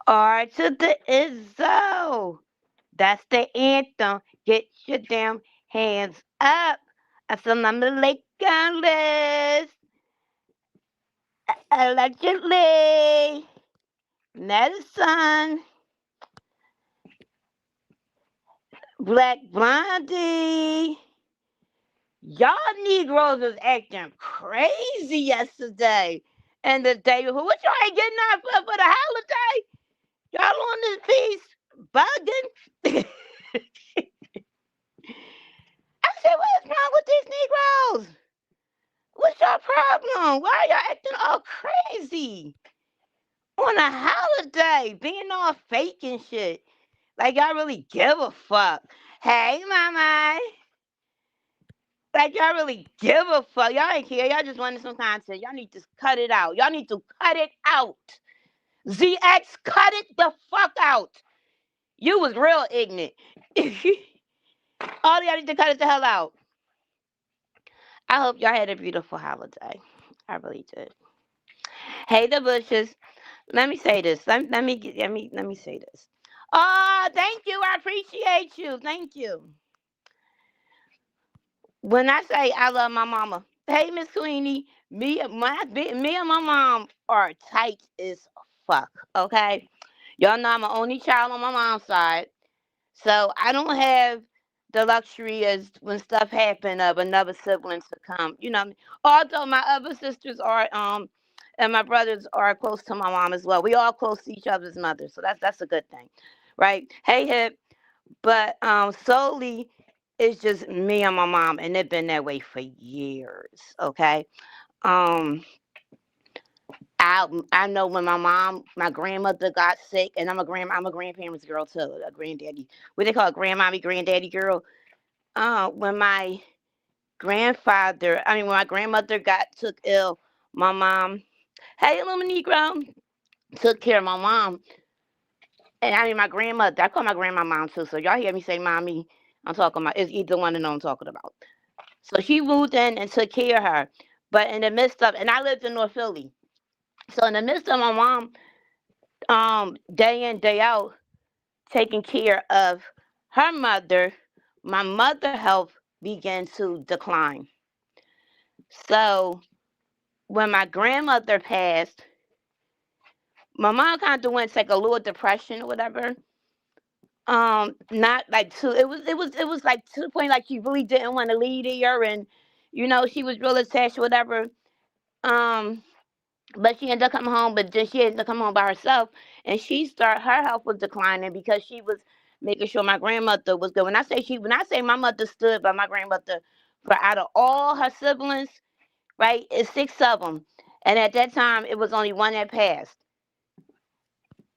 R to the Izzo. That's the anthem. Get your damn hands up. Assalamu alaikum, Liz. Allegedly. Medicine. Black Blondie. Y'all Negroes was acting crazy yesterday. And the day before. What y'all ain't getting out for the holiday? Y'all on this piece bugging? I said, what is wrong with these Negroes? What's your problem? Why y'all acting all crazy on a holiday, being all fake and shit? Like y'all really give a fuck. Hey, mama. Like y'all really give a fuck. Y'all ain't care. Y'all just wanted some content. Y'all need to cut it out. Y'all need to cut it out. ZX, cut it the fuck out. You was real ignorant. All y'all need to cut it the hell out. I hope y'all had a beautiful holiday. I really did. Hey, the Bushes. Let me say this. Let me say this. Oh, thank you. I appreciate you. Thank you. When I say I love my mama, hey Miss Queenie, me and my mom are tight as fuck. Okay, y'all know I'm an only child on my mom's side, so I don't have the luxury as when stuff happen of another sibling to come. You know, although my other sisters are and my brothers are close to my mom as well. We all close to each other's mothers, so that's a good thing, right? Hey hip, but solely it's just me and my mom, and it's been that way for years. Okay, um, I know when my grandmother got sick, and I'm a grandparents girl too, a granddaddy. What they call it, grandmommy, granddaddy girl. When my when my grandmother got took ill, my mom, hey, little Negro, took care of my mom. And I mean, my grandmother, I call my grandma mom too. So y'all hear me say mommy, I'm talking about, it's either one to know I'm talking about. So she moved in and took care of her. But in the midst of, and I lived in North Philly. So in the midst of my mom, day in, day out, taking care of her mother, my mother health began to decline. So when my grandmother passed, my mom kind of went to like a little depression or whatever. Not like to it was like to the point like she really didn't want to leave here, and she was real attached or whatever. Um, but she ended up coming home, but then she ended up coming home by herself, and her health was declining because she was making sure my grandmother was good. When I say my mother stood by my grandmother for out of all her siblings, right? It's six of them, and at that time it was only one that passed.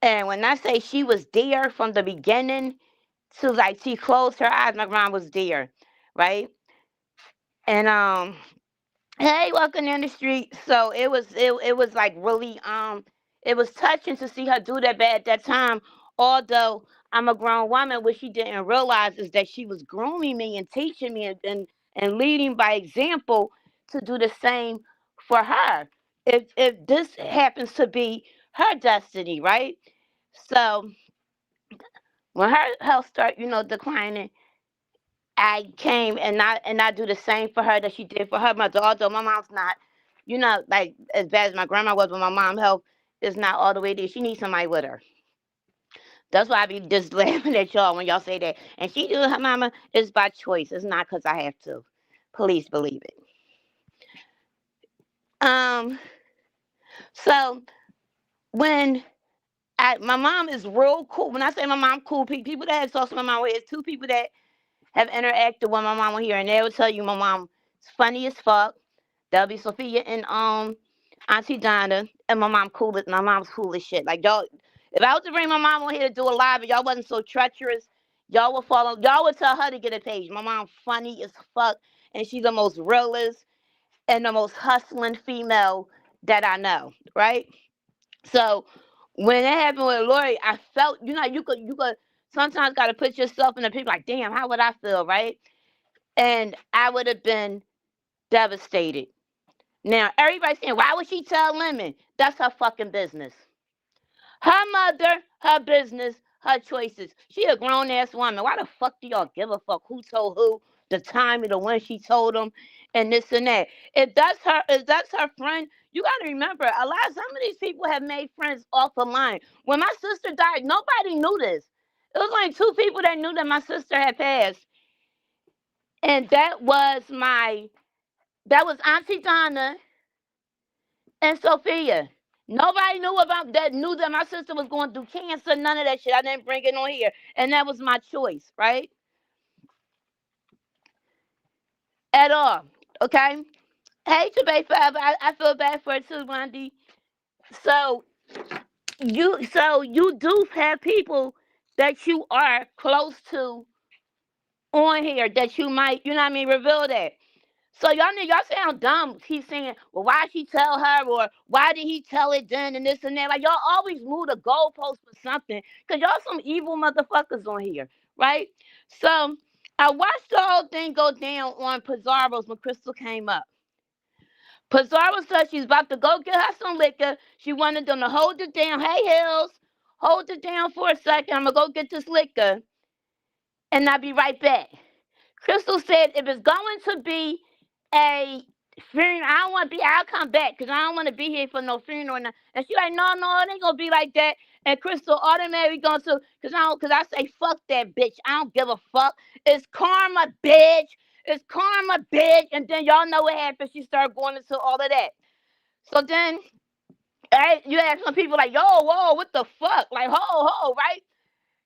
And when I say she was there from the beginning to like she closed her eyes, my grandma was there, right? And hey, walking down the street. So it was like really it was touching to see her do that bad at that time. Although I'm a grown woman, what she didn't realize is that she was grooming me and teaching me and leading by example to do the same for her. If this happens to be her destiny, right? So when her health start, declining, I came and I do the same for her that she did for her mother. Although my mom's not, like as bad as my grandma was, but my mom's health is not all the way there. She needs somebody with her. That's why I be just laughing at y'all when y'all say that. And she do her mama is by choice. It's not because I have to. Please believe it. Um. So when my mom is real cool. When I say my mom cool, people that have talked to my mom, it's two people that have interacted with my mom here, and they will tell you my mom is funny as fuck. That'll be Sophia and Auntie Donna, and my mom cool. My mom's cool as shit. Like y'all, if I was to bring my mom on here to do a live, and y'all wasn't so treacherous, y'all would follow. Y'all would tell her to get a page. My mom funny as fuck, and she's the most realest and the most hustling female that I know. Right. So when it happened with Lori, I felt you could sometimes got to put yourself in the people like, damn, how would I feel, right? And I would have been devastated. Now everybody's saying, why would she tell Lemon? That's her fucking business. Her mother, her business, her choices. She a grown ass woman. Why the fuck do y'all give a fuck who told who, the time of the when she told them, and this and that? If that's her friend, you gotta remember some of these people have made friends off the line. When my sister died, nobody knew this. It was only two people that knew that my sister had passed, and that was Auntie Donna and Sophia. Nobody knew that my sister was going through cancer, none of that shit. I didn't bring it on here. And that was my choice, right? At all. Okay? Hey, Bay Forever. I feel bad for it too, Wendy. So you do have people that you are close to on here that you might, you know what I mean, reveal that. So y'all sound dumb. Keep saying, well, why she tell her, or why did he tell it then, and this and that. Like y'all always move the goalpost for something, cause y'all some evil motherfuckers on here, right? So I watched the whole thing go down on Pizarro's when Crystal came up. Pizarro said she's about to go get her some liquor. She wanted them to hold it down. Hey, Hills, hold it down for a second. I'm gonna go get this liquor, and I'll be right back. Crystal said if it's going to be a funeral, I don't want to be. I'll come back because I don't want to be here for no funeral. And she like, no, it ain't gonna be like that. And Crystal automatically going to, because I say fuck that bitch. I don't give a fuck. It's karma, bitch. It's karma, bitch. And then y'all know what happened. She started going into all of that. So then, you have some people like, yo, whoa, what the fuck? Like, ho, right?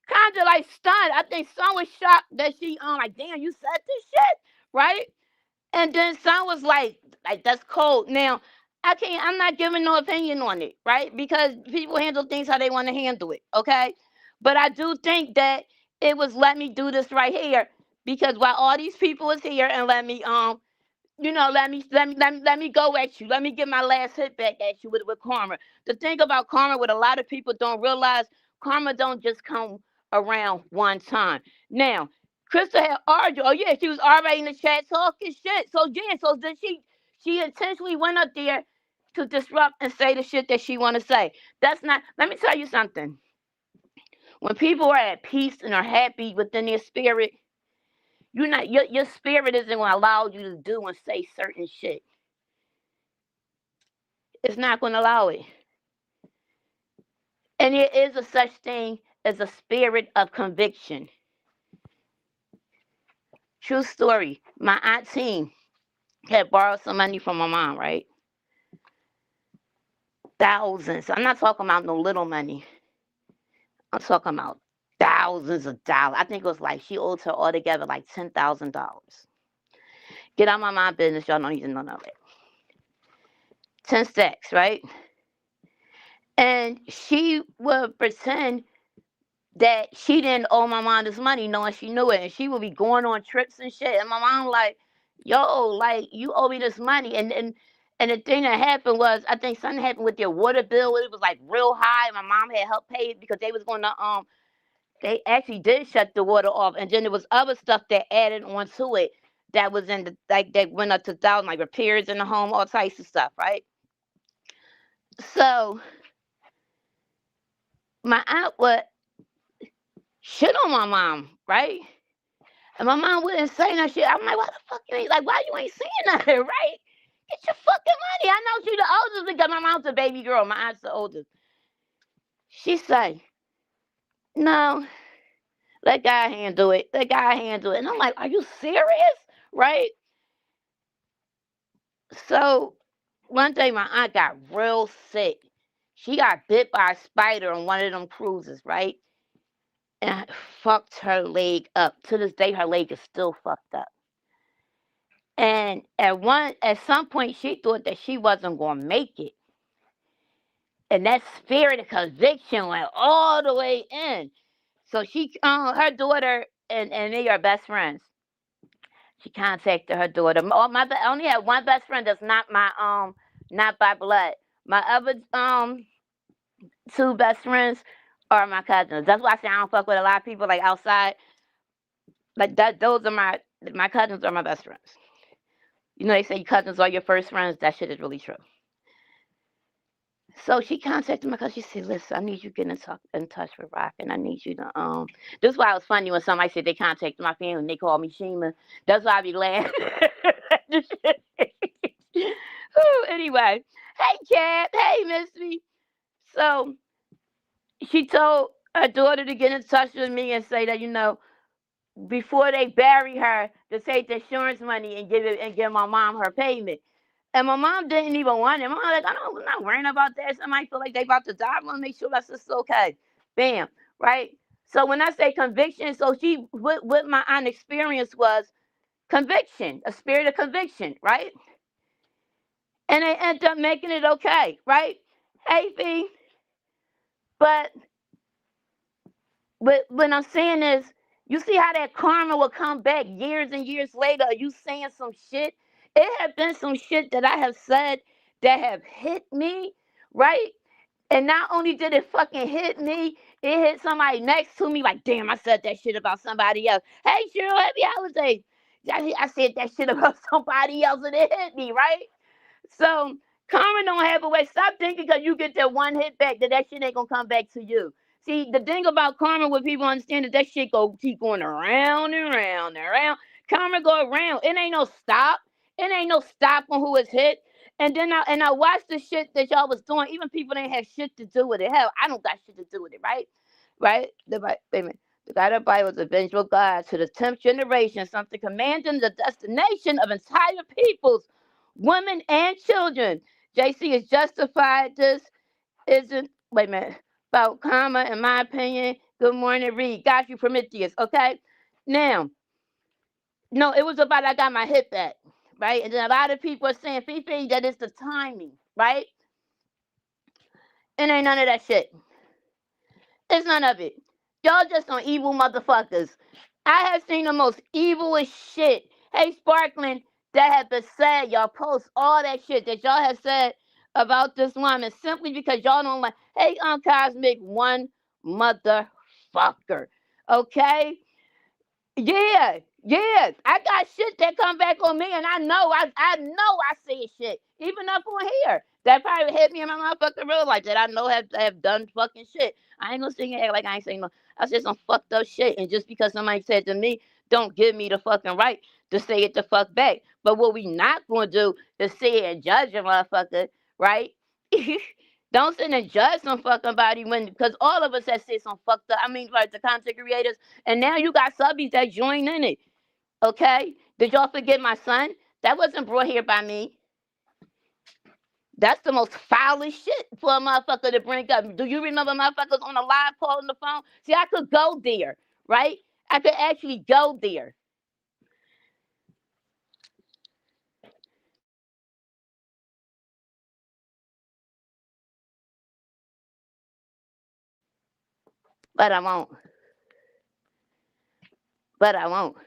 Kind of like stunned. I think Son was shocked that she like, damn, you said this shit, right? And then Son was like that's cold. Now I'm not giving no opinion on it, right? Because people handle things how they want to handle it, okay? But I do think that it was let me do this right here, because while all these people is here, and let me let me go at you. Let me get my last hit back at you with karma. The thing about karma, what a lot of people don't realize, karma don't just come around one time. Now, Krista had argued. Oh yeah, she was already in the chat talking shit. So yeah, so then she intentionally went up there to disrupt and say the shit that she want to say. That's not. Let me tell you something. When people are at peace and are happy within their spirit, your spirit isn't going to allow you to do and say certain shit. It's not going to allow it. And there is a such thing as a spirit of conviction. True story. My auntie had borrowed some money from my mom, right? Thousands. I'm not talking about no little money. I'm talking about thousands of dollars. I think it was like she owed her altogether like $10,000. Get out my mom business. Y'all don't even know that. 10 stacks, right? And she would pretend that she didn't owe my mom this money, knowing she knew it. And she would be going on trips and shit. And my mom like, yo, like, you owe me this money. And the thing that happened was, I think something happened with their water bill. It was like real high. My mom had helped pay it because they was going to, they actually did shut the water off. And then there was other stuff that added onto it that was in the, like, that went up to 1,000, like repairs in the home, all types of stuff, right? So my aunt would shit on my mom, right? And my mom wouldn't say no shit. I'm like, why the fuck you ain't, like, why you ain't saying nothing, right? Get your fucking money. I know she the oldest because my mom's a baby girl. My aunt's the oldest. She say, no, let God handle it. Let God handle it. And I'm like, are you serious? Right? So one day my aunt got real sick. She got bit by a spider on one of them cruises, right? And I fucked her leg up. To this day, her leg is still fucked up. And at some point, she thought that she wasn't going to make it. And that spirit of conviction went all the way in. So her daughter, and they are best friends. She contacted her daughter. I only have one best friend that's not not by blood. My other two best friends are my cousins. That's why I say I don't fuck with a lot of people like outside. Like that, those are my cousins are my best friends. You know, they say cousins are your first friends. That shit is really true. So she contacted me because she said, "Listen, I need you to get in touch with Rock, and I need you to This is why it was funny when somebody said they contacted my family and they called me Shima. That's why I be laughing. Anyway, hey Kat, hey Miss Me. So she told her daughter to get in touch with me and say that before they bury her, to take the insurance money and give my mom her payment. And my mom didn't even want it. My mom like, I'm not worrying about that. Somebody feel like they about to die. I want to make sure that's just okay. Bam. Right? So when I say conviction, so what my aunt experience was conviction, a spirit of conviction, right? And they end up making it okay, right? Hey, Fee. But when I'm saying this, you see how that karma will come back years and years later. You saying some shit. It have been some shit that I have said that have hit me, right? And not only did it fucking hit me, it hit somebody next to me. Like, damn, I said that shit about somebody else. Hey, Cheryl, happy holidays. I said that shit about somebody else and it hit me, right? So karma don't have a way. Stop thinking because you get that one hit back that shit ain't gonna come back to you. See, the thing about karma, what people understand is that shit keep going around and around and around. Karma go around. It ain't no stop. It ain't no stop on who is hit. And then I watched the shit that y'all was doing. Even people didn't have shit to do with it. Hell, I don't got shit to do with it, right? Right? Wait a minute. The God of the Bible is a vengeful God to the 10th generation, something commanding the destination of entire peoples, women and children. JC is justified. This isn't, wait a minute, about karma, in my opinion. Good morning, Reed. Got you, Prometheus. Okay? Now, no, it was about I got my hit back, right? And then a lot of people are saying, Fifi, that it's the timing, right? It ain't none of that shit. It's none of it. Y'all just some evil motherfuckers. I have seen the most evilest shit. Hey, Sparkling, that have been said. Y'all post all that shit that y'all have said about this woman simply because y'all don't like. Hey, Cosmic, one motherfucker. Okay? Yeah, yeah. I got shit that come back on me, and I know I say shit. Even up on here. That probably hit me in my motherfucking real life that I know have done fucking shit. I ain't gonna sing and act like I ain't saying no. I said some fucked up shit. And just because somebody said to me, don't give me the fucking right to say it the fuck back. But what we not gonna do is say it and judge a motherfucker, right? Don't sit and judge some fucking body because all of us have said some fucked up. I mean, like the content creators, and now you got subbies that join in it. Okay? Did y'all forget my son? That wasn't brought here by me. That's the most foulest shit for a motherfucker to bring up. Do you remember motherfuckers on a live call on the phone? See, I could go there, right? I could actually go there. But I won't. But I won't.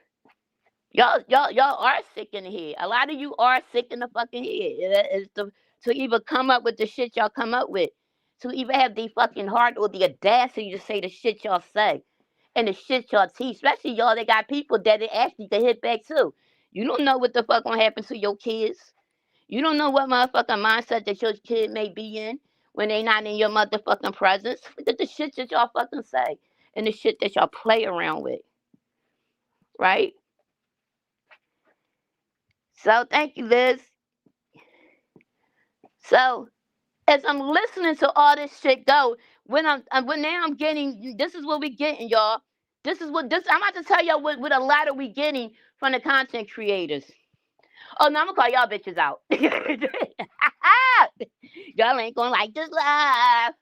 Y'all are sick in the head. A lot of you are sick in the fucking head. It's to even come up with the shit y'all come up with. To even have the fucking heart or the audacity to say the shit y'all say. And the shit y'all teach. Especially y'all that got people that it actually can hit back too. You don't know what the fuck gonna happen to your kids. You don't know what motherfucking mindset that your kid may be in when they not in your motherfucking presence. Look at the shit that y'all fucking say. And the shit that y'all play around with. Right? So thank you, Liz. So as I'm listening to all this shit go, when now I'm getting, this is what we getting, y'all. I'm about to tell y'all what a lot of we getting from the content creators. Oh no, I'm gonna call y'all bitches out. Y'all ain't gonna like this live.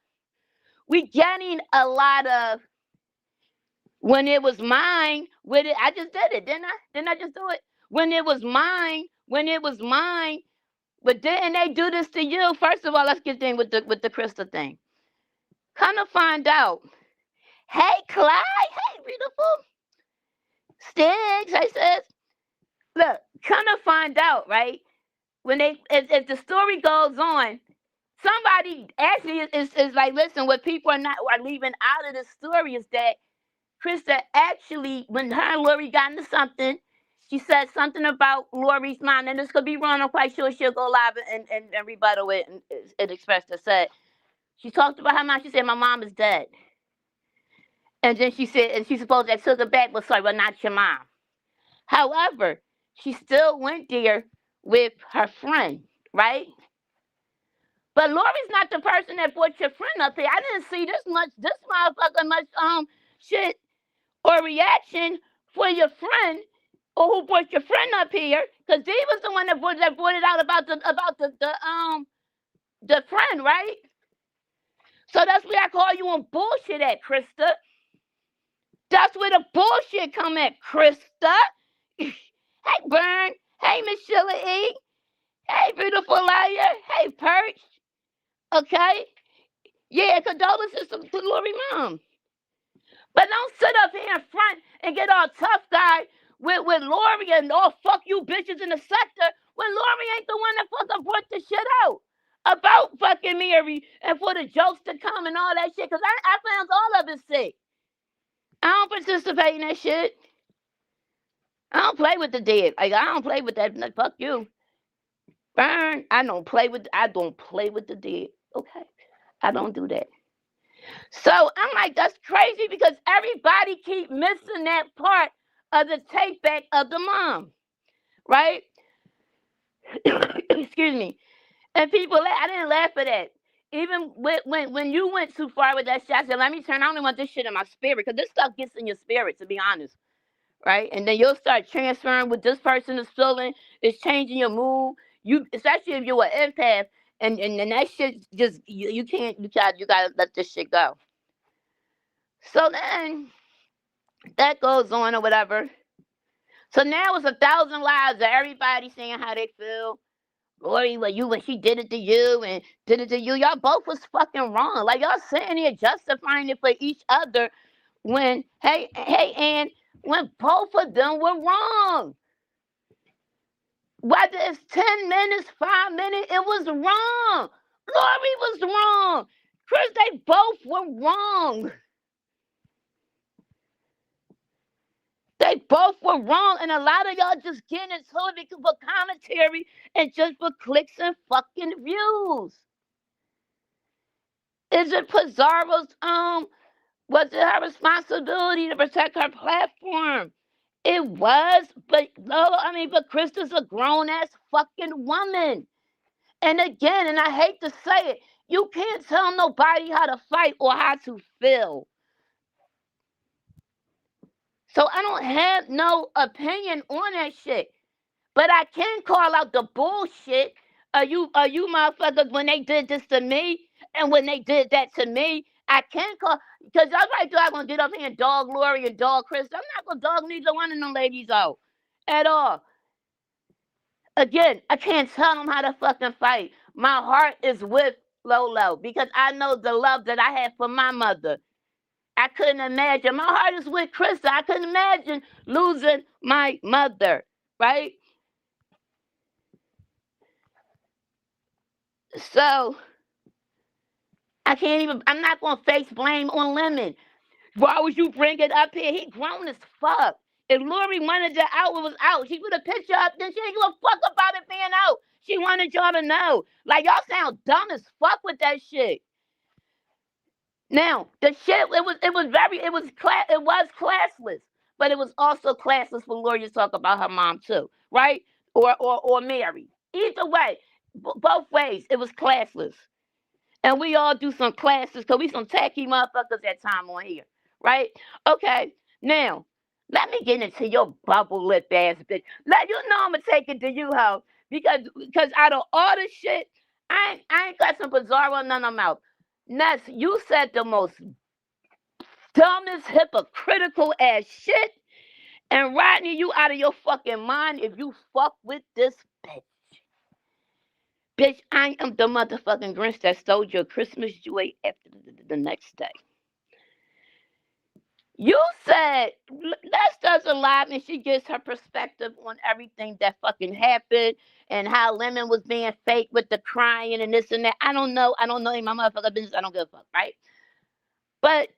We getting a lot of when it was mine. With it, I just did it, didn't I? Didn't I just do it? When it was mine. When it was mine. But didn't they do this to you? First of all, let's get in with the crystal thing. Come to find out. Hey, Clyde. Hey, beautiful. Sticks. I says, look, come to find out, right? When as the story goes on, somebody actually is like, listen, what people are leaving out of the story is that Krista actually, when her and Lori got into something, she said something about Lori's mom, and this could be wrong. I'm quite sure she'll go live and rebuttal it and express the said. She talked about her mom. She said, my mom is dead. And then she said, and she supposed that took her back, but sorry, but not your mom. However, she still went there with her friend, right? But Lori's not the person that brought your friend up here. I didn't see this motherfucker much shit or reaction for your friend or who brought your friend up here, because he was the one that brought it out about the friend, right? So that's where I call you on bullshit at, Krista. That's where the bullshit come at, Krista. Hey, Burn. Hey, Miss Sheila E. Hey, Beautiful Liar. Hey, Perch. Okay? Yeah, condolences to Lori mom. But don't sit up here in front and get all tough guy with Lori and all fuck you bitches in the sector when Lori ain't the one that fucking brought the shit out about fucking Mary and for the jokes to come and all that shit. Because I found all of it sick. I don't participate in that shit. I don't play with the dead. Like, I don't play with that. Like, fuck you. Burn. I don't play with the dead. Okay? I don't do that. So I'm like, that's crazy because everybody keep missing that part of the take back of the mom. Right? Excuse me. And people, I didn't laugh at that. Even when you went too far with that shit, I said, let me turn. I don't want this shit in my spirit because this stuff gets in your spirit, to be honest. Right? And then you'll start transferring what this person is feeling. It's changing your mood. You, especially if you're an empath, and that shit just you gotta let this shit go. So then that goes on or whatever. So now it's 1,000 lives of everybody saying how they feel. Lori, when she did it to you and did it to you, y'all both was fucking wrong. Like y'all sitting here justifying it for each other when and when both of them were wrong. Whether it's 10 minutes, 5 minutes, it was wrong. Lori was wrong. Chris, they both were wrong. They both were wrong, and a lot of y'all just getting into it for commentary and just for clicks and fucking views. Is it Pizarro's was it her responsibility to protect her platform? It was, but Krista's a grown ass fucking woman. And again, and I hate to say it, you can't tell nobody how to fight or how to feel. So I don't have no opinion on that shit. But I can call out the bullshit of you motherfuckers when they did this to me and when they did that to me. I can call, because y'all right there gonna get up here and dog Lori and dog Chris. I'm not gonna dog neither one of them ladies out at all. Again, I can't tell them how to fucking fight. My heart is with Lolo because I know the love that I have for my mother. I couldn't imagine. My heart is with Krista. I couldn't imagine losing my mother, right? So, I'm not going to face blame on Lemon. Why would you bring it up here? He grown as fuck. If Lori wanted it out, it was out. She put a picture up, then she ain't give a fuck about it being out. She wanted y'all to know. Like, y'all sound dumb as fuck with that shit. Now, the shit, it was classless. But it was also classless for Lori to talk about her mom too, right? Or Mary. Either way, both ways, it was classless. And we all do some classes because we some tacky motherfuckers at time on here, right? Okay, now, let me get into your bubble lip ass bitch. Let you know I'm going to take it to you, hoe. Because out of all the shit, I ain't got some bizarro none of them out. Ness, you said the most dumbest, hypocritical ass shit. And Rodney, you out of your fucking mind if you fuck with this bitch. Bitch, I am the motherfucking Grinch that stole your Christmas joy after the next day. You said Les doesn't lie and she gives her perspective on everything that fucking happened and how Lemon was being fake with the crying and this and that. I don't know in my motherfucking business. I don't give a fuck, right? But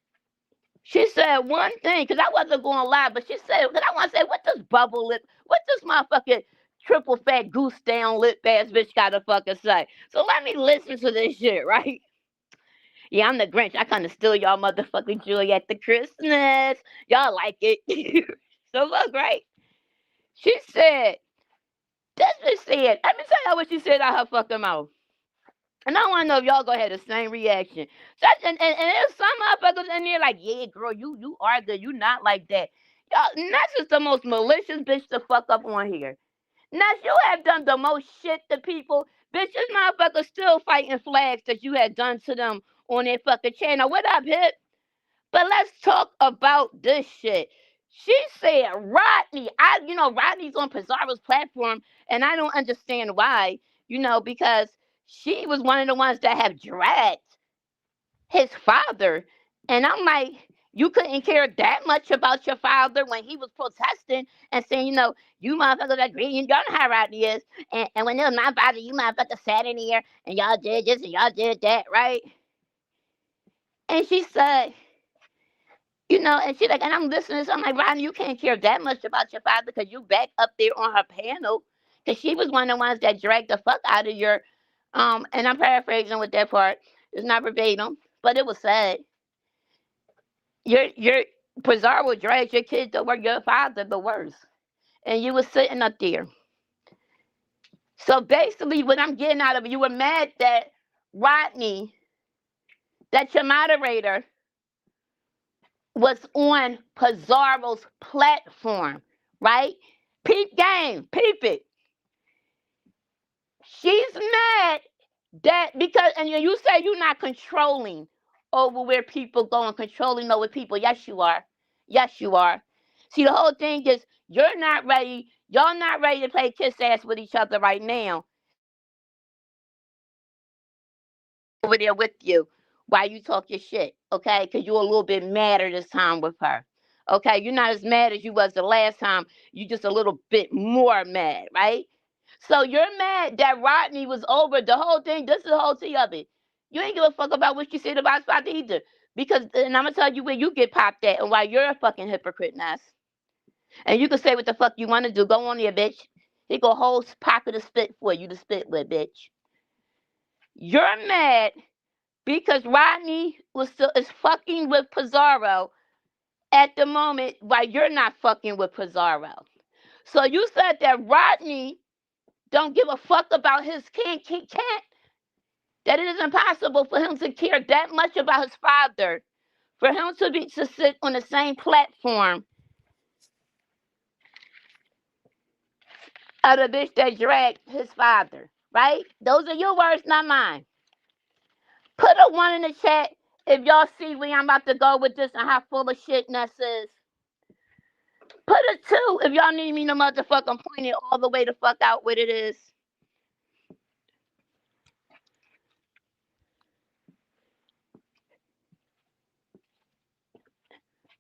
she said one thing, because I wasn't going to lie, but she said, because I want to say, what this bubble lip, what this motherfucking triple fat goose down lip ass bitch got to fucking say? So let me listen to this shit, right? Yeah, I'm the Grinch. I kind of steal y'all motherfucking joy at the Christmas. Y'all like it. So look, right? She said, this bitch said, let me tell y'all what she said out her fucking mouth. And I want to know if y'all gonna have the same reaction. So, and there's some motherfuckers in there like, yeah, girl, you are good. You not like that. Y'all, and that's just the most malicious bitch to fuck up on here. Now, you have done the most shit to people. Bitch, this motherfucker still fighting flags that you had done to them on their fucking channel. What up, Hip? But let's talk about this shit. She said, Rodney, Rodney's on Pizarro's platform, and I don't understand why, because she was one of the ones that have dragged his father. And I'm like, you couldn't care that much about your father when he was protesting and saying, you motherfuckers agree, you know how Rodney is. And when it was my father, you motherfuckers sat in here and y'all did this and y'all did that, right? And she said, and she's like, and I'm listening, so I'm like, Rodney, you can't care that much about your father because you back up there on her panel. Because she was one of the ones that dragged the fuck out of your, and I'm paraphrasing with that part. It's not verbatim, but it was said. Your Pizarro dragged your kid to work, your father the worst. And you was sitting up there. So basically, what I'm getting out of it, you were mad that Rodney, that your moderator, was on Pizarro's platform, right? Peep game, peep it. She's mad that because, and you say you're not controlling over where people go and controlling over people. Yes, you are. Yes, you are. See, the whole thing is you're not ready. Y'all not ready to play kiss ass with each other right now. Over there with you while you talk your shit, okay? Because you're a little bit madder this time with her. Okay, you're not as mad as you was the last time. You just a little bit more mad, right? So you're mad that Rodney was over the whole thing. This is the whole tea of it. You ain't give a fuck about what you said about Spot either. Because, and I'm going to tell you where you get popped at and why you're a fucking hypocrite, Ness. And you can say what the fuck you want to do. Go on there, bitch. He got a whole pocket of spit for you to spit with, bitch. You're mad because Rodney is fucking with Pizarro at the moment while you're not fucking with Pizarro. So you said that Rodney don't give a fuck about his kid. He can't. That it is impossible for him to care that much about his father, for him to sit on the same platform of the bitch that dragged his father. Right? Those are your words, not mine. Put a 1 in the chat if y'all see where I'm about to go with this and how full of shit Ness is. Put a 2 if y'all need me to motherfucking point it all the way the fuck out what it is.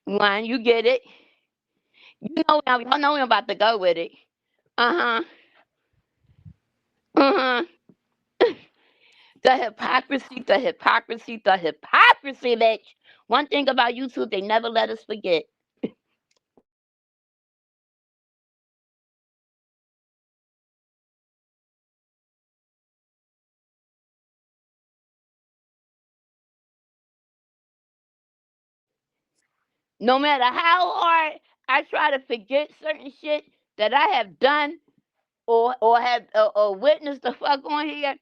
1, you get it. Y'all know I'm about to go with it. Uh-huh. Uh-huh. The hypocrisy, bitch. One thing about YouTube, they never let us forget. No matter how hard I try to forget certain shit that I have done or have or witnessed the fuck on here,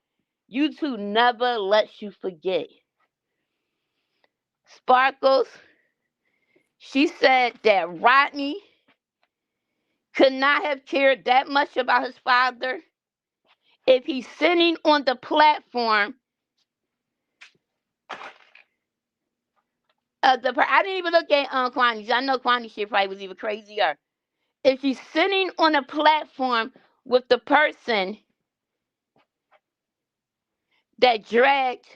YouTube never lets you forget. Sparkles, she said that Rodney could not have cared that much about his father if he's sitting on the platform of the. I didn't even look at Kwani. I know Kwani shit probably was even crazier. If he's sitting on a platform with the person that dragged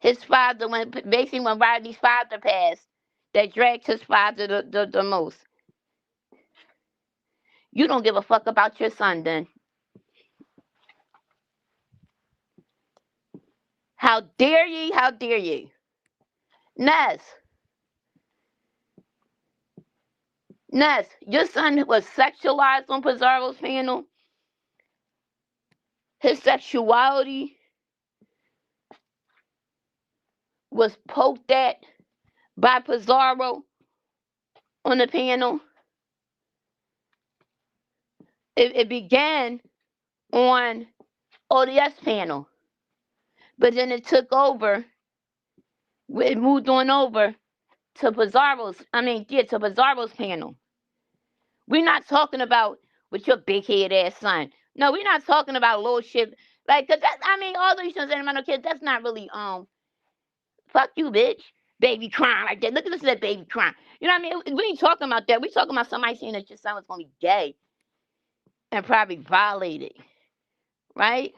his father when Rodney's father passed, that dragged his father the most. You don't give a fuck about your son then. How dare ye? How dare you? Ness, your son was sexualized on Pizarro's panel. His sexuality was poked at by Pizarro on the panel. It began on ODS panel, but then it took over. It moved on over to Pizarro's panel. We're not talking about with your big head ass son. No, we're not talking about little shit. Like, cause that, all these sentimental kids, that's not really, fuck you, bitch. Baby crying like that. Look at this, that baby crying. You know what I mean? We ain't talking about that. We talking about somebody saying that your son was gonna be gay and probably violated, right?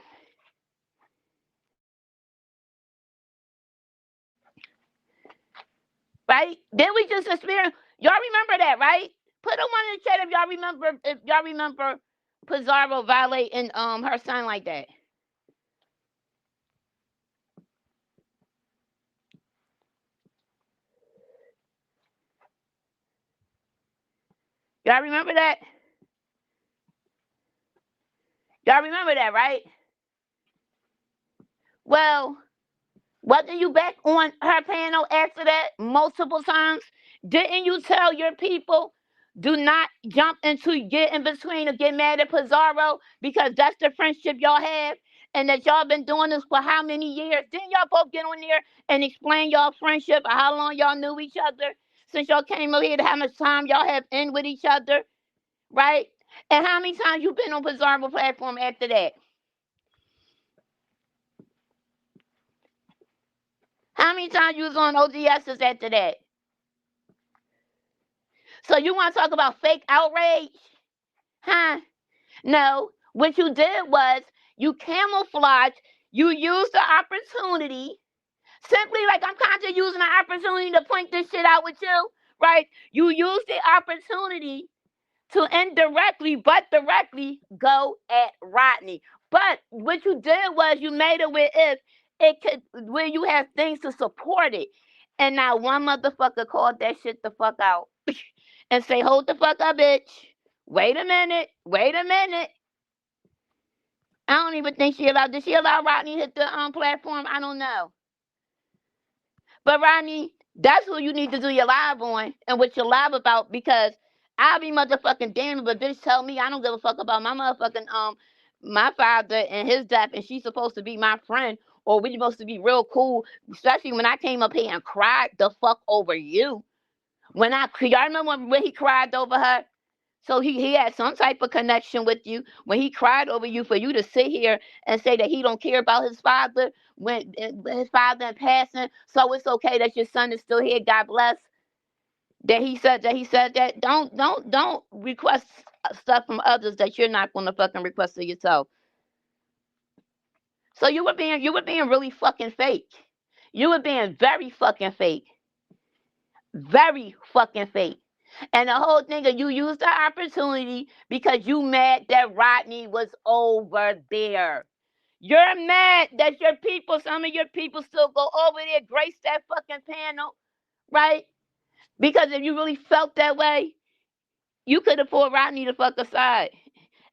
Right? Then we just experienced. Y'all remember that, right? Put a one in the chat if y'all remember Pizarro violating her son like that. Y'all remember that? Y'all remember that, right? Well, wasn't you back on her panel after that multiple times? Didn't you tell your people, do not jump into get in between or get mad at Pizarro because that's the friendship y'all have, and that y'all been doing this for how many years? Didn't y'all both get on there and explain y'all friendship or how long y'all knew each other since y'all came over here, to how much time y'all have in with each other, right? And how many times you been on Pizarro platform after that? How many times you was on ODSs after that? So you want to talk about fake outrage? Huh? No. What you did was you camouflaged, you used the opportunity, simply like I'm kind of using the opportunity to point this shit out with you, right? You used the opportunity to indirectly but directly go at Rodney. But what you did was you made it where if it could, where you have things to support it. And now one motherfucker called that shit the fuck out and say, hold the fuck up, bitch. Wait a minute. Wait a minute. I don't even think she allowed. Did she allow Rodney to hit the platform? I don't know. But Rodney, that's who you need to do your live on and what you're live about, because I'll be motherfucking damned, but bitch tell me I don't give a fuck about my motherfucking my father and his death, and she's supposed to be my friend, or we supposed to be real cool, especially when I came up here and cried the fuck over you. Y'all remember when he cried over her? So he had some type of connection with you when he cried over you, for you to sit here and say that he don't care about his father when his father in passing. So it's okay that your son is still here. God bless. That don't request stuff from others that you're not gonna fucking request of yourself. So you were being really fucking fake. You were being very fucking fake. Very fucking fake. And the whole thing of you used the opportunity because you mad that Rodney was over there. You're mad that your people, some of your people still go over there, grace that fucking panel, right? Because if you really felt that way, you could have pulled Rodney the fuck aside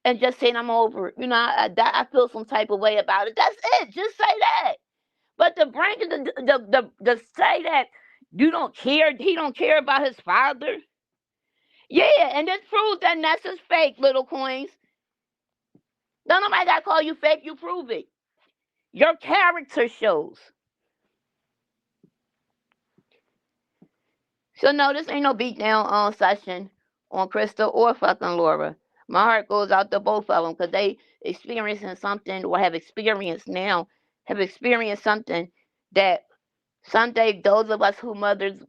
and just saying, I'm over it. You know, I feel some type of way about it. That's it. Just say that. But to bring the say that you don't care, he don't care about his father. Yeah, and this proves that Nessa's fake, little coins. Don't nobody gotta call you fake, you prove it. Your character shows. So no, this ain't no beatdown on session on Crystal or fucking Laura. My heart goes out to both of them because they experiencing something, or have experienced something that someday those of us who mothers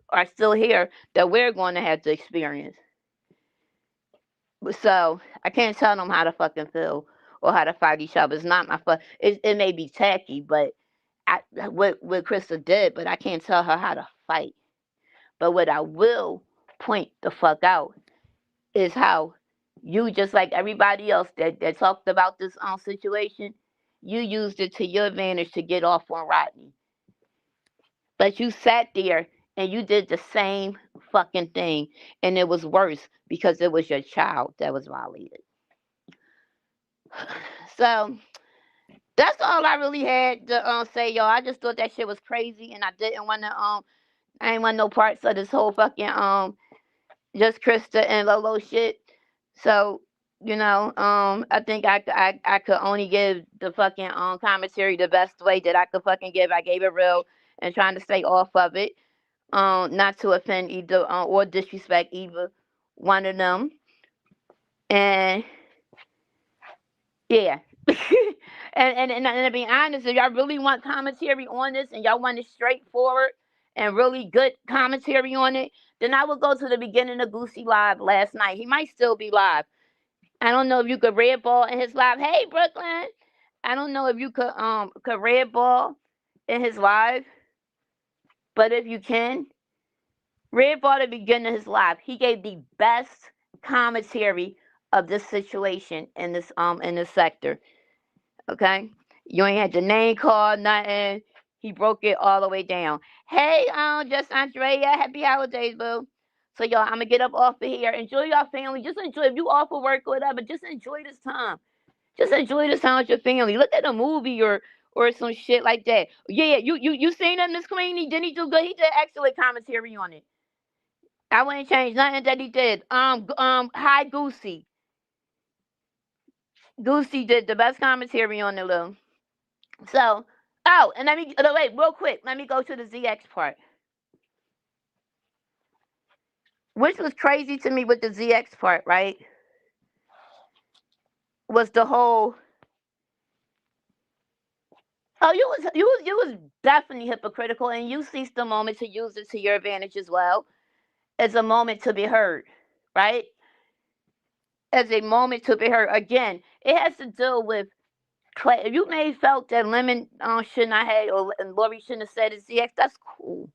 are still here, that we're going to have to experience. So I can't tell them how to fucking feel or how to fight each other. It's not my fuck. It may be tacky, but what Krista did, but I can't tell her how to fight. But what I will point the fuck out is how you, just like everybody else that talked about this situation, you used it to your advantage to get off on Rodney. But you sat there and you did the same fucking thing, and it was worse because it was your child that was violated. So That's all I really had to say, y'all. I just thought that shit was crazy, and I didn't want to I ain't want no parts of this whole fucking just Krista and Lolo shit. So I think I could only give the fucking commentary the best way that I could fucking give. I gave it real and trying to stay off of it. Not to offend either or disrespect either one of them. And yeah. and to be honest, if y'all really want commentary on this and y'all want it straightforward and really good commentary on it, then I would go to the beginning of Goosey Live last night. He might still be live. I don't know if you could red ball in his live. Hey Brooklyn. I don't know if you could red ball in his live, but if you can, red ball at the beginning of his live. He gave the best commentary of this situation in this sector. Okay? You ain't had the name call, nothing. He broke it all the way down. Hey, just Andrea, happy holidays, boo. So y'all, I'm gonna get up off of here. Enjoy your family. Just enjoy. If you off of work or whatever, just enjoy this time. Just enjoy this time with your family. Look at a movie or some shit like that. Yeah, you seen him, Miss Queenie? Didn't he do good? He did excellent commentary on it. I wouldn't change nothing that he did. Hi Goosey. Goosey did the best commentary on the little. So, oh, and wait, real quick. Let me go to the ZX part, which was crazy to me with the ZX part, right? Was the whole, oh, you was definitely hypocritical, and you seized the moment to use it to your advantage as well, as a moment to be heard, right? As a moment to be heard. Again, it has to deal with if you may felt that Lemon shouldn't have had, or and Lori shouldn't have said it, ZX, that's cool.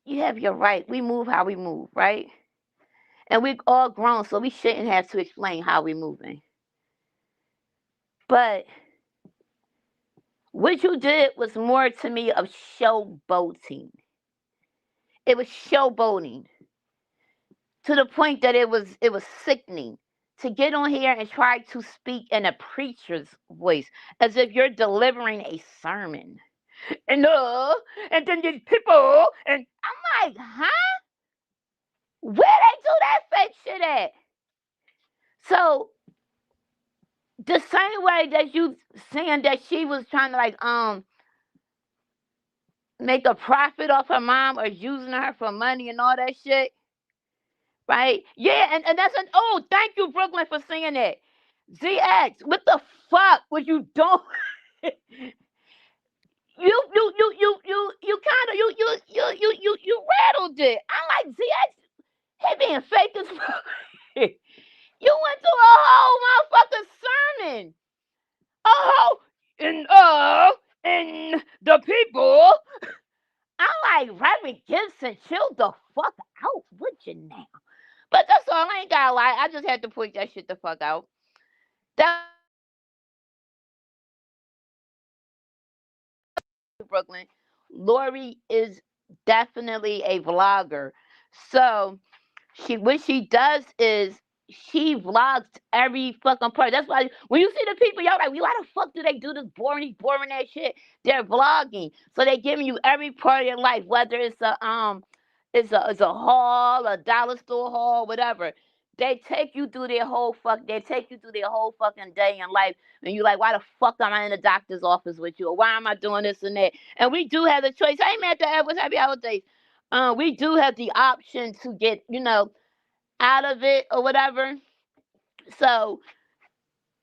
You have your right. We move how we move, right? And we've all grown, so we shouldn't have to explain how we're moving. But what you did was more to me of showboating. It was showboating to the point that it was sickening to get on here and try to speak in a preacher's voice as if you're delivering a sermon. And then these people, and I'm like, huh? Where they do that fake shit at? So the same way that you saying that she was trying to make a profit off her mom or using her for money and all that shit, right? Yeah, and that's oh, thank you Brooklyn for saying that. ZX, what the fuck was you doing? You kind of you rattled it. I'm like ZX, he being fake as fuck. You went through a whole motherfucking sermon. Oh, and the people. I'm like, Reverend Gibson, chill the fuck out, would you now? But that's all. I ain't gotta lie. I just had to point that shit the fuck out. That Brooklyn. Lori is definitely a vlogger. So what she does is she vlogs every fucking part. That's why when you see the people, y'all like, why the fuck do they do this boring ass shit? They're vlogging, so they're giving you every part of your life, whether it's a haul, a dollar store haul, whatever. They take you through their whole fucking day in life, and you like, why the fuck am I in the doctor's office with you, or why am I doing this and that? And we do have the choice. I ain't mad at Edwards. Happy holidays. We do have the option to get out of it or whatever. So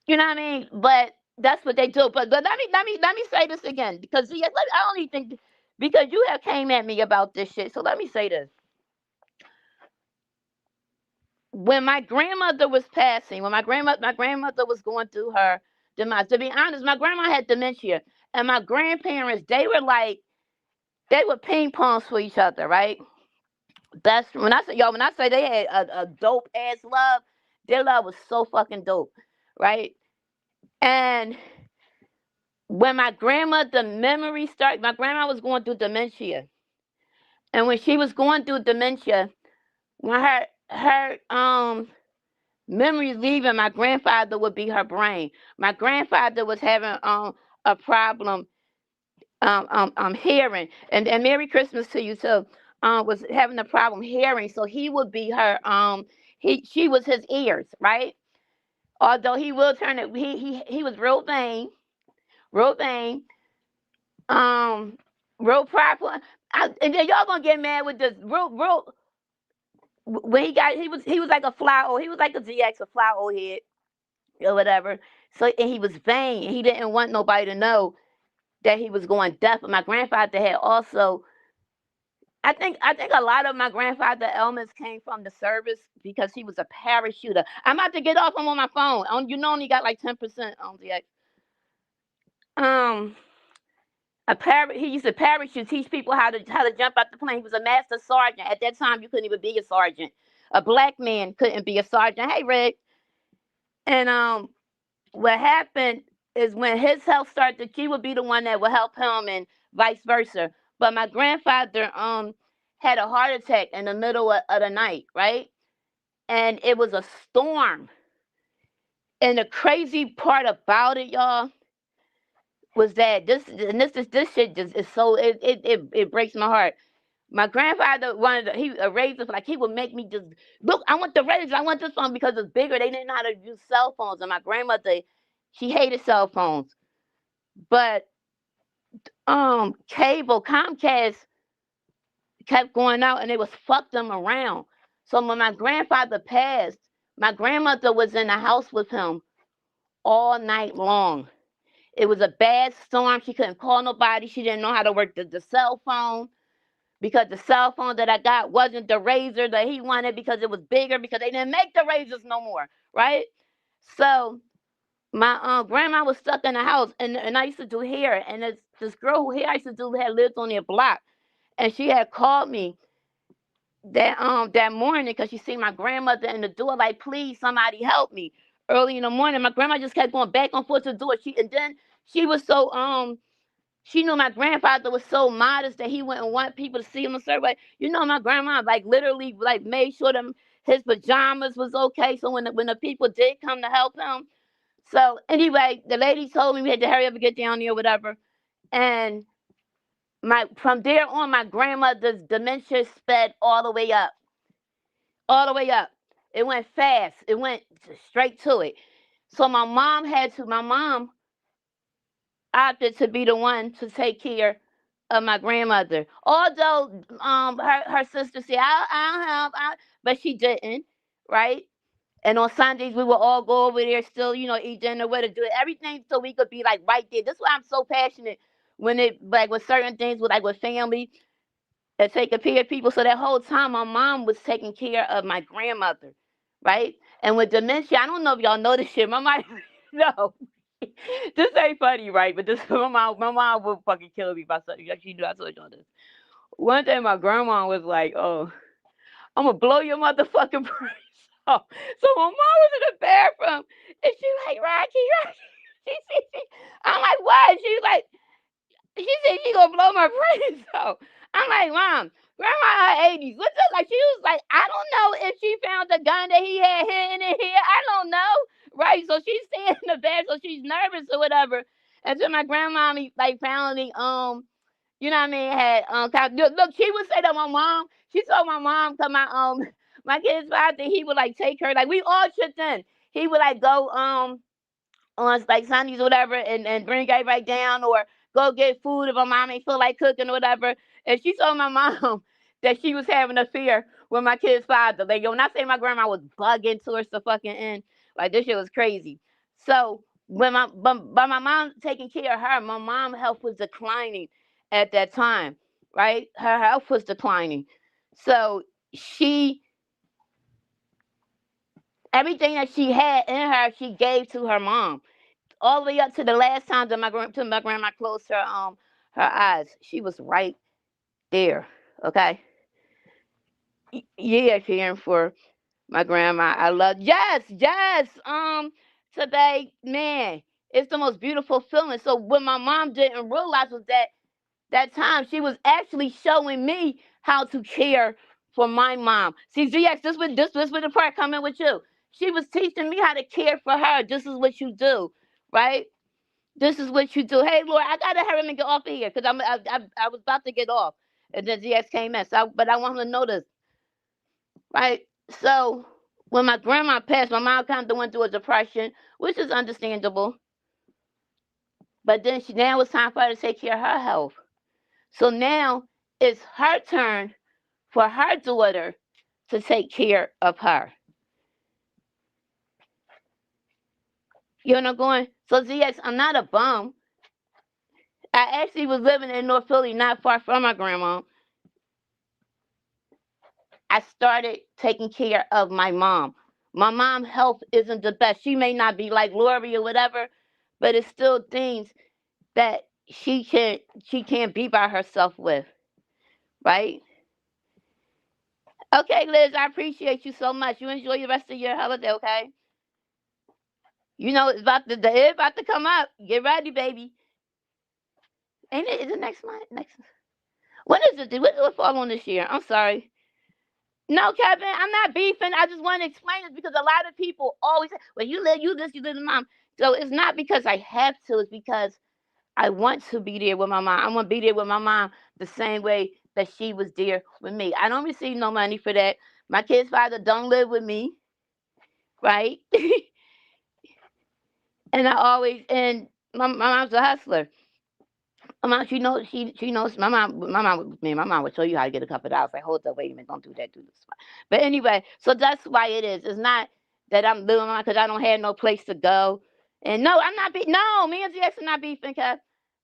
you know what I mean. But that's what they do. But let me say this again, because I only think because you have came at me about this shit. So let me say this. When my grandmother was passing, when my grandmother was going through her demise, to be honest, my grandma had dementia, and my grandparents, they were ping pongs for each other, right? That's when I say they had a dope ass love, their love was so fucking dope, right? And when my grandmother memory started, my grandma was going through dementia, and when she was going through dementia, when her Memories leaving, my grandfather would be her brain. My grandfather was having a problem hearing, and Merry Christmas to you too. Was having a problem hearing, so he would be her she was his ears, right? Although he will turn it, he was real vain, um, real prideful. And then y'all gonna get mad with this real. When he was like a fly old, he was like a GX, a fly old head or whatever. So and he was vain. He didn't want nobody to know that he was going deaf. But my grandfather had also. I think a lot of my grandfather ailments came from the service because he was a parachuter. I'm about to get off. I'm on my phone. You know, only got like 10% on the um. He used to parachute, teach people how to jump out the plane. He was a master sergeant. At that time, you couldn't even be a sergeant. A black man couldn't be a sergeant. Hey, Rick. And what happened is when his health started, she would be the one that would help him, and vice versa. But my grandfather had a heart attack in the middle of the night, right? And it was a storm. And the crazy part about it, y'all, was that this shit just is so it breaks my heart. My grandfather wanted he a razor, like he would make me just look. I want the razor. I want this one because it's bigger. They didn't know how to use cell phones, and my grandmother, she hated cell phones. But cable Comcast kept going out, and they was fuck them around. So when my grandfather passed, my grandmother was in the house with him all night long. It was a bad storm. She couldn't call nobody. She didn't know how to work the cell phone, because the cell phone that I got wasn't the razor that he wanted because it was bigger, because they didn't make the razors no more, right? So my grandma was stuck in the house, and I used to do hair, and this girl who hair I used to do had lived on their block, and she had called me that morning because she seen my grandmother in the door, like, please somebody help me. Early in the morning, my grandma just kept going back and forth to the door. And then she was so she knew my grandfather was so modest that he wouldn't want people to see him a certain way. You know, my grandma like literally like made sure his pajamas was okay. So when the people did come to help him. So anyway, the lady told me we had to hurry up and get down there or whatever. And from there on, my grandmother's dementia sped all the way up. All the way up. It went fast. It went straight to it. So my mom opted to be the one to take care of my grandmother. Although her sister said I'll help, but she didn't, right? And on Sundays we would all go over there, still, eat dinner with her, do everything so we could be like right there. That's why I'm so passionate when it like with certain things with family and taking care of people. So that whole time my mom was taking care of my grandmother, right? And with dementia, I don't know if y'all know this shit. My mom, no. This ain't funny, right? But this my mom would fucking kill me if I said she knew I told y'all this. One day my grandma was like, "Oh, I'm gonna blow your motherfucking brains off." So my mom was in the bathroom and she like, Rocky. She, I'm like, what? She was like, she said she gonna blow my brains out. I'm like, Mom, grandma in her 80s. What's up? Like, she was like, I don't know if she found the gun that he had hidden in here. I don't know. Right? So she's staying in the bed, so she's nervous or whatever. Until my grandma like finally you know what I mean, had look, she would say to my mom, she told my mom, cause my kid's father, he would like take her, like we all chipped in. He would like go on like Sundays or whatever, and bring everybody down, or go get food if my mom ain't feel like cooking or whatever. And she told my mom that she was having an affair with my kid's father. Like, when I say my grandma was bugging towards the fucking end, like this shit was crazy. So when by my mom taking care of her, my mom's health was declining at that time, right? Her health was declining. So she everything that she had in her, she gave to her mom all the way up to the last time that my grandma closed her eyes. She was right there. Okay. Yeah, caring for my grandma. I love, yes. Today, man, it's the most beautiful feeling. So what my mom didn't realize was that time she was actually showing me how to care for my mom. See, GX, this was the part coming with you. She was teaching me how to care for her. This is what you do, right? This is what you do. Hey, Lord, I gotta hurry up and get off of here because I was about to get off, and then GX came in. So, but I want her to know this, right? So when my grandma passed, my mom kind of went through a depression, which is understandable. But then now it's time for her to take care of her health. So now it's her turn for her daughter to take care of her. You know what I'm going? So ZX, I'm not a bum. I actually was living in North Philly, not far from my grandma. I started taking care of my mom. My mom's health isn't the best. She may not be like Lori or whatever, but it's still things that she can't be by herself with, right? Okay, Liz, I appreciate you so much. You enjoy the rest of your holiday, okay? You know it's about to come up. Get ready, baby. Ain't it? Is it next month? Next. When is it? What fall on this year? I'm sorry. No, Kevin, I'm not beefing. I just want to explain this because a lot of people always say, "Well, you live, you this, you live with mom." So it's not because I have to. It's because I want to be there with my mom. I want to be there with my mom the same way that she was there with me. I don't receive no money for that. My kid's father don't live with me, right? And my mom's a hustler. My mom, she knows my mom would show you how to get a couple of dollars. Like, hold up, wait a minute, don't do that, do this. But anyway, so that's why it is. It's not that I'm living on because I don't have no place to go. And no, I'm not no, me and GX are not beefing because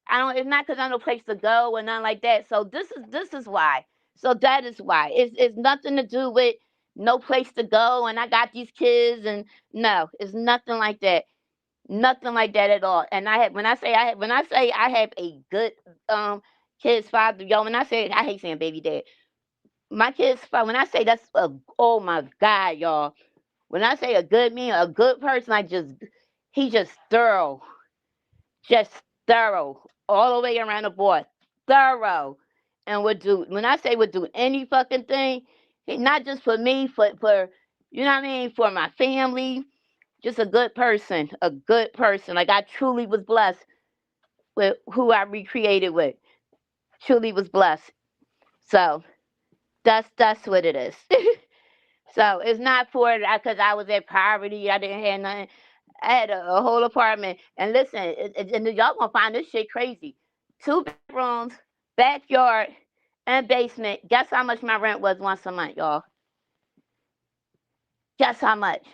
I don't. It's not because I have no place to go or nothing like that. So this is why. So that is why. It's nothing to do with no place to go and I got these kids and no, it's nothing like that. Nothing like that at all. And I have when I say I have a good kid's father, yo, when I say I hate saying baby dad. My kid's father, when I say that's oh my God, y'all. When I say a good man, a good person, he's just thorough. Just thorough. All the way around the board. Thorough. And would do when I say would do any fucking thing, not just for me, for you know what I mean, for my family, just a good person, a good person. Like I truly was blessed with who I recreated with. Truly was blessed. So that's what it is. So it's not for because I was at poverty. I didn't have nothing. I had a whole apartment. And listen, and y'all gonna find this shit crazy. 2 bedrooms, backyard, and basement. Guess how much my rent was once a month, y'all? Guess how much?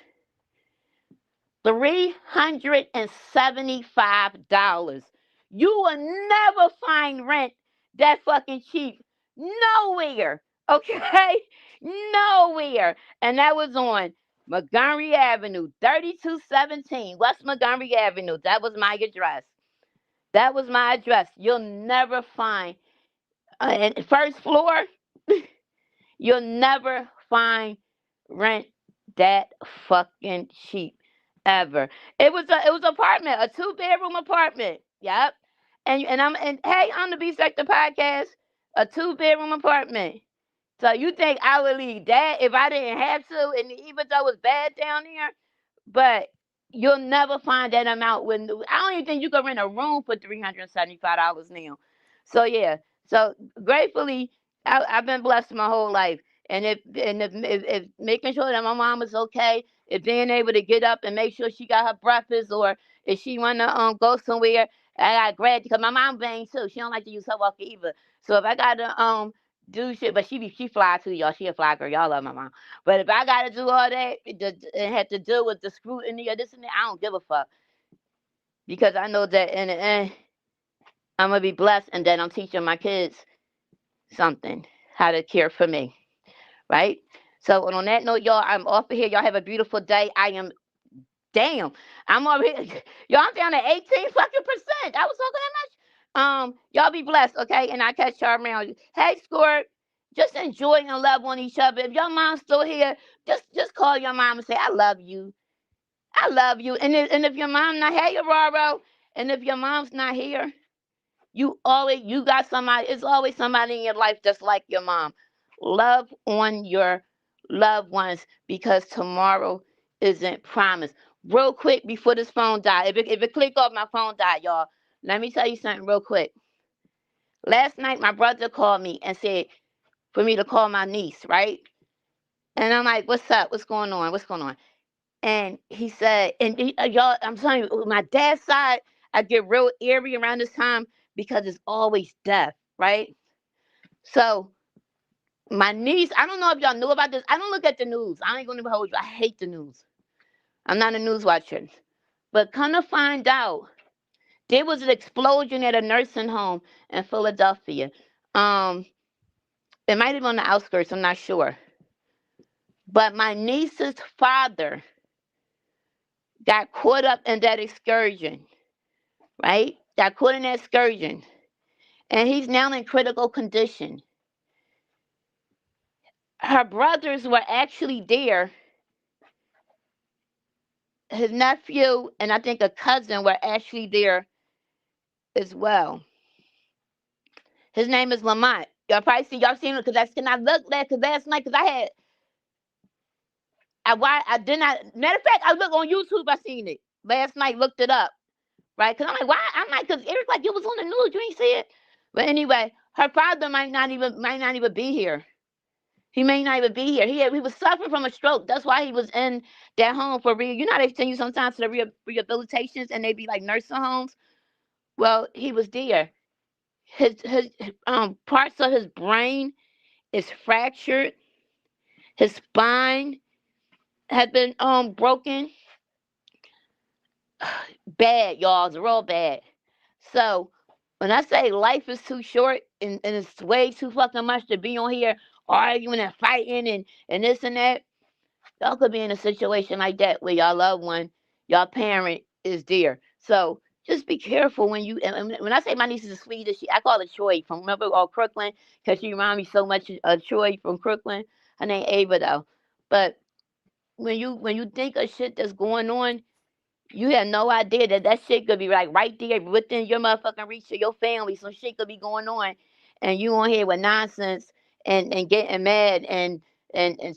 $375. You will never find rent that fucking cheap. Nowhere. Okay? Nowhere. And that was on Montgomery Avenue, 3217 West Montgomery Avenue. That was my address. That was my address. You'll never find, and first floor, you'll never find rent that fucking cheap ever. It was an apartment, a 2 bedroom apartment. Yep. And hey, on the B Sector podcast, a 2 bedroom apartment. So you think I would leave that if I didn't have to, and even though it's bad down there, but you'll never find that amount when I don't even think you can rent a room for $375 now. So yeah. So gratefully I've been blessed my whole life. And if making sure that my mom is okay, if being able to get up and make sure she got her breakfast, or if she wanna go somewhere, I got grad because my mom bang too. She don't like to use her walker either. So if I gotta do shit, but she fly too, y'all. She a fly girl. Y'all love my mom. But if I gotta do all that and have to deal with the scrutiny or this and that, I don't give a fuck because I know that in the end I'm gonna be blessed, and then I'm teaching my kids something, how to care for me, right? So on that note, y'all, I'm off of here. Y'all have a beautiful day. I am damn. I'm already y'all. I'm down to 18 fucking percent. I was talking that much. Y'all be blessed, okay? And I catch y'all around. Hey, Squirt, just enjoy and love on each other. If your mom's still here, just call your mom and say, I love you. I love you. And if your mom not here, Roro, and if your mom's not here, you got somebody, it's always somebody in your life just like your mom. Love on your loved ones because tomorrow isn't promised. Real quick before this phone died. If it click off, my phone died, y'all. Let me tell you something real quick. Last night, my brother called me and said for me to call my niece, right? And I'm like, what's up? What's going on? What's going on? And he said, y'all, I'm telling you, my dad's side, I get real eerie around this time because it's always death, right? So my niece, I don't know if y'all knew about this. I don't look at the news. I ain't gonna hold you. I hate the news. I'm not a news watcher. But come to find out, there was an explosion at a nursing home in Philadelphia. It might have been on the outskirts, I'm not sure. But my niece's father got caught up in that excursion, right? Got caught in that excursion. And he's now in critical condition. Her brothers were actually there. His nephew and I think a cousin were actually there as well. His name is Lamont. Y'all seen it because I looked at because last night because I did not. Matter of fact, I looked on YouTube. I seen it last night. Looked it up, right? Because I'm like, why? I'm like, because Eric, like, it was on the news. You ain't see it. But anyway, her father might not even be here. He may not even be here. He was suffering from a stroke. That's why he was in that home for real. You know how they send you sometimes to the rehabilitations and they be like nursing homes. Well, he was there. His parts of his brain is fractured. His spine had been broken. Bad, y'all. It's real bad. So when I say life is too short and it's way too fucking much to be on here arguing and fighting and this and that, y'all could be in a situation like that where y'all loved one, y'all parent is there. So just be careful when you. And when I say my niece is a sweetest, I call her Troy from remember Crooklyn because she reminds me so much of Troy from Crooklyn. Her name Ava though. But when you think of shit that's going on, you have no idea that shit could be like right there within your motherfucking reach of your family. Some shit could be going on, and you on here with nonsense and getting mad and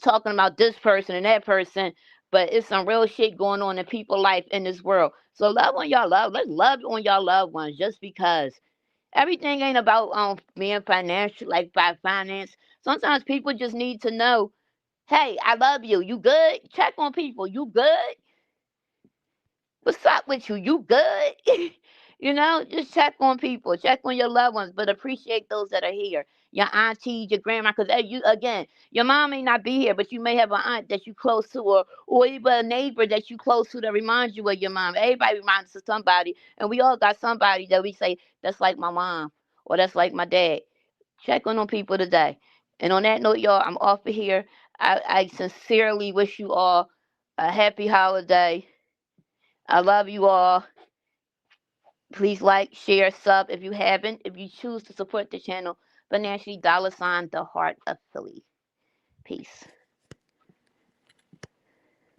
talking about this person and that person. But it's some real shit going on in people's life in this world. So love on y'all love. Let's love on y'all loved ones just because. Everything ain't about being financial, like by finance. Sometimes people just need to know, hey, I love you. You good? Check on people. You good? What's up with you? You good? Just check on people, check on your loved ones, but appreciate those that are here. Your aunties, your grandma, because your mom may not be here, but you may have an aunt that you close to, or even a neighbor that you close to that reminds you of your mom. Everybody reminds us of somebody, and we all got somebody that we say that's like my mom or that's like my dad. Check on people today. And on that note, y'all, I'm off of here. I sincerely wish you all a happy holiday. I love you all. Please like, share, sub if you haven't. If you choose to support the channel financially, $, the heart of Philly. Peace.